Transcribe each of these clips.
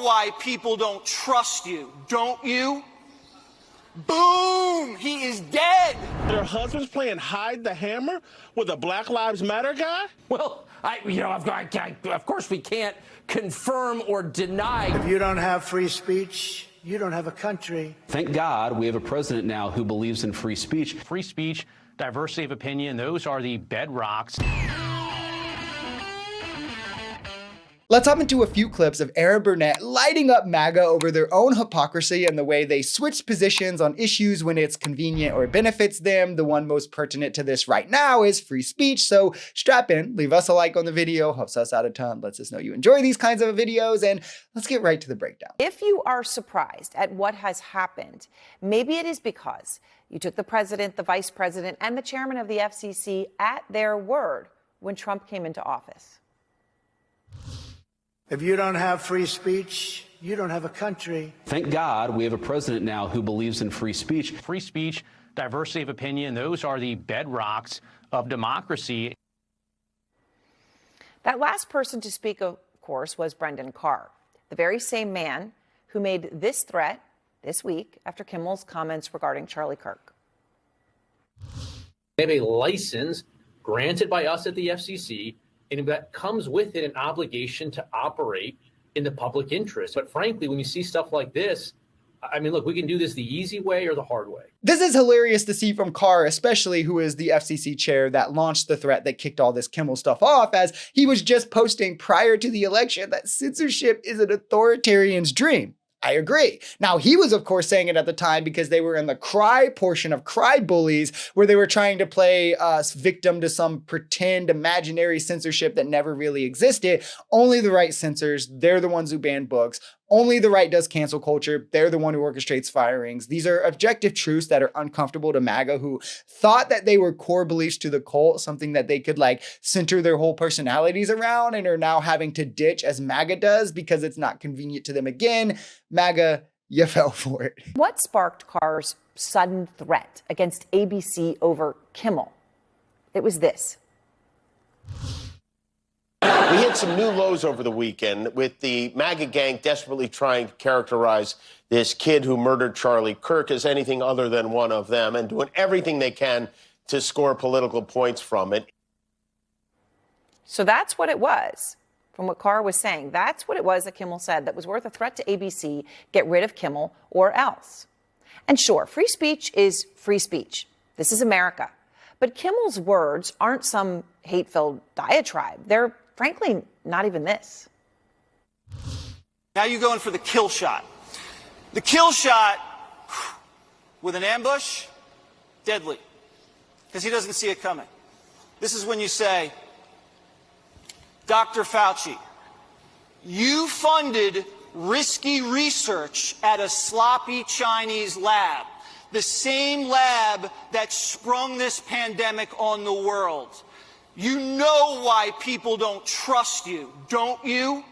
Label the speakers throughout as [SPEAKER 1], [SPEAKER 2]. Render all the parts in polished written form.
[SPEAKER 1] why people don't trust you, don't you? Boom! He is dead!
[SPEAKER 2] Their husbands playing hide the hammer with a Black Lives Matter guy?
[SPEAKER 3] Well, of course we can't confirm or deny.
[SPEAKER 4] If you don't have free speech, you don't have a country.
[SPEAKER 5] Thank God we have a president now who believes in free speech.
[SPEAKER 6] Free speech, diversity of opinion, those are the bedrocks.
[SPEAKER 7] Let's hop into a few clips of Erin and Burnett lighting up MAGA over their own hypocrisy and the way they switch positions on issues when it's convenient or benefits them. The one most pertinent to this right now is free speech. So strap in, leave us a like on the video, helps us out a ton, lets us know you enjoy these kinds of videos, and let's get right to the breakdown.
[SPEAKER 8] If you are surprised at what has happened, maybe it is because you took the president, the vice president, and the chairman of the FCC at their word when Trump came into office.
[SPEAKER 4] If you don't have free speech, you don't have a country.
[SPEAKER 5] Thank God we have a president now who believes in free speech.
[SPEAKER 6] Free speech, diversity of opinion, those are the bedrocks of democracy.
[SPEAKER 8] That last person to speak, of course, was Brendan Carr, the very same man who made this threat this week after Kimmel's comments regarding Charlie Kirk.
[SPEAKER 9] They have a license granted by us at the FCC, and that comes with it an obligation to operate in the public interest. But frankly, when you see stuff like this, I mean, look, we can do this the easy way or the hard way.
[SPEAKER 7] This is hilarious to see from Carr, especially who is the FCC chair that launched the threat that kicked all this Kimmel stuff off, as he was just posting prior to the election that censorship is an authoritarian's dream. I agree. Now, he was, of course, saying it at the time because they were in the cry portion of Cry Bullies, where they were trying to play us victim to some pretend imaginary censorship that never really existed. Only the right censors. They're the ones who ban books. Only the right does cancel culture. They're the one who orchestrates firings. These are objective truths that are uncomfortable to MAGA, who thought that they were core beliefs to the cult, something that they could like center their whole personalities around, and are now having to ditch as MAGA does because it's not convenient to them again. MAGA, you fell for it.
[SPEAKER 8] What sparked Carr's sudden threat against ABC over Kimmel? It was this.
[SPEAKER 10] We hit some new lows over the weekend with the MAGA gang desperately trying to characterize this kid who murdered Charlie Kirk as anything other than one of them, and doing everything they can to score political points from it.
[SPEAKER 8] So that's what it was, from what Carr was saying. That's what it was that Kimmel said that was worth a threat to ABC, get rid of Kimmel or else. And sure, free speech is free speech. This is America. But Kimmel's words aren't some hate-filled diatribe. They're frankly not even this.
[SPEAKER 1] Now you're going for the kill shot. The kill shot with an ambush, deadly, because he doesn't see it coming. This is when you say, Dr. Fauci, you funded risky research at a sloppy Chinese lab, the same lab that sprung this pandemic on the world. You know why people don't trust you, don't you?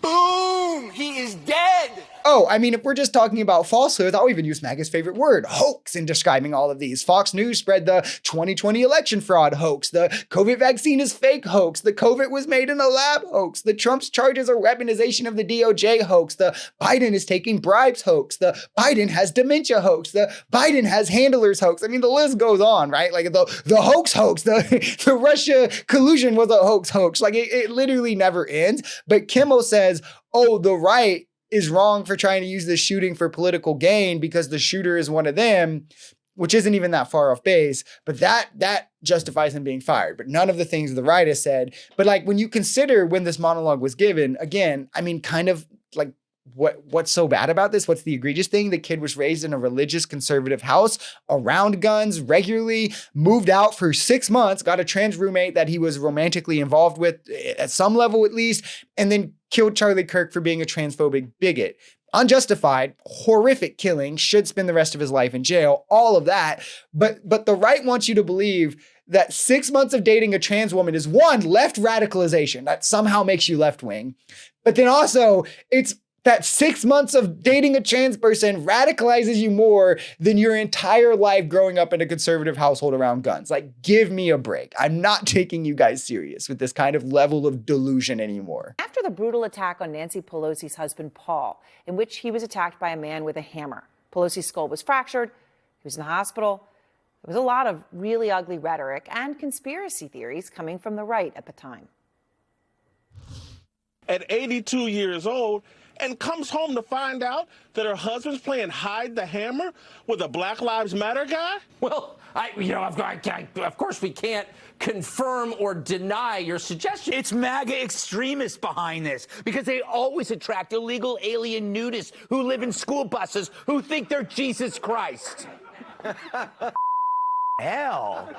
[SPEAKER 1] Boom! He is dead!
[SPEAKER 7] Oh, I mean, if we're just talking about falsehoods, I'll even use MAGA's favorite word, hoax, in describing all of these. Fox News spread the 2020 election fraud hoax, the COVID vaccine is fake hoax, the COVID was made in a lab hoax, the Trump's charges are weaponization of the DOJ hoax, the Biden is taking bribes hoax, the Biden has dementia hoax, the Biden has handlers hoax. I mean, the list goes on, right? Like the hoax, the Russia collusion was a hoax. Like it literally never ends. But Kimmel says, oh, the right is wrong for trying to use this shooting for political gain because the shooter is one of them, which isn't even that far off base, but that justifies him being fired. But none of the things the right has said. But like when you consider when this monologue was given, again, I mean, kind of like what's so bad about this? What's the egregious thing? The kid was raised in a religious conservative house around guns regularly, moved out for 6 months, got a trans roommate that he was romantically involved with at some level at least, and then killed Charlie Kirk for being a transphobic bigot. Unjustified, horrific killing, should spend the rest of his life in jail, all of that. But the right wants you to believe that 6 months of dating a trans woman is one, left radicalization. That somehow makes you left wing. But then also that 6 months of dating a trans person radicalizes you more than your entire life growing up in a conservative household around guns. Like, give me a break. I'm not taking you guys serious with this kind of level of delusion anymore.
[SPEAKER 8] After the brutal attack on Nancy Pelosi's husband, Paul, in which he was attacked by a man with a hammer, Pelosi's skull was fractured, he was in the hospital. There was a lot of really ugly rhetoric and conspiracy theories coming from the right at the time.
[SPEAKER 2] At 82 years old, and comes home to find out that her husband's playing hide the hammer with a Black Lives Matter guy?
[SPEAKER 3] Well, of course we can't confirm or deny your suggestion.
[SPEAKER 11] It's MAGA extremists behind this because they always attract illegal alien nudists who live in school buses who think they're Jesus Christ. Hell.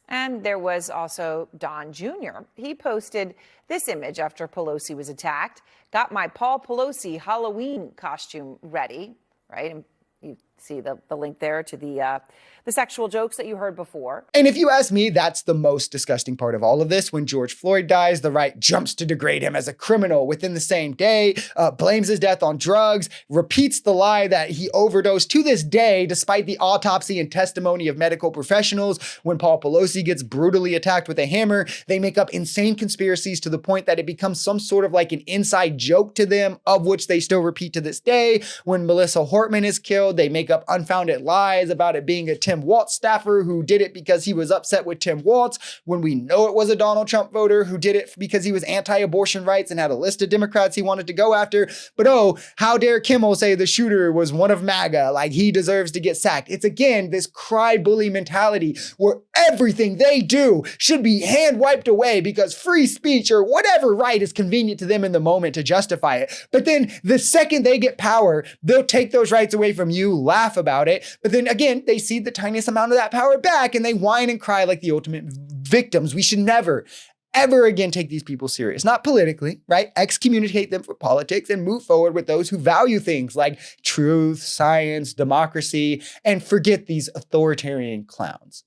[SPEAKER 8] And there was also Don Jr. He posted this image after Pelosi was attacked. Got my Paul Pelosi Halloween costume ready, right? And you see the link there to the sexual jokes that you heard before.
[SPEAKER 7] And if you ask me, that's the most disgusting part of all of this. When George Floyd dies, the right jumps to degrade him as a criminal within the same day, blames his death on drugs, repeats the lie that he overdosed to this day, despite the autopsy and testimony of medical professionals. When Paul Pelosi gets brutally attacked with a hammer, they make up insane conspiracies to the point that it becomes some sort of like an inside joke to them, of which they still repeat to this day. When Melissa Hortman is killed, they make up unfounded lies about it being a Tim Walz staffer who did it because he was upset with Tim Walz, when we know it was a Donald Trump voter who did it because he was anti-abortion rights and had a list of Democrats he wanted to go after. But oh, how dare Kimmel say the shooter was one of MAGA, like he deserves to get sacked. It's again this cry bully mentality where everything they do should be hand wiped away because free speech or whatever right is convenient to them in the moment to justify it. But then the second they get power, they'll take those rights away from you, laugh about it. But then again, they see the tiniest amount of that power back and they whine and cry like the ultimate victims. We should never, ever again take these people serious. Not politically, right? Excommunicate them for politics and move forward with those who value things like truth, science, democracy, and forget these authoritarian clowns.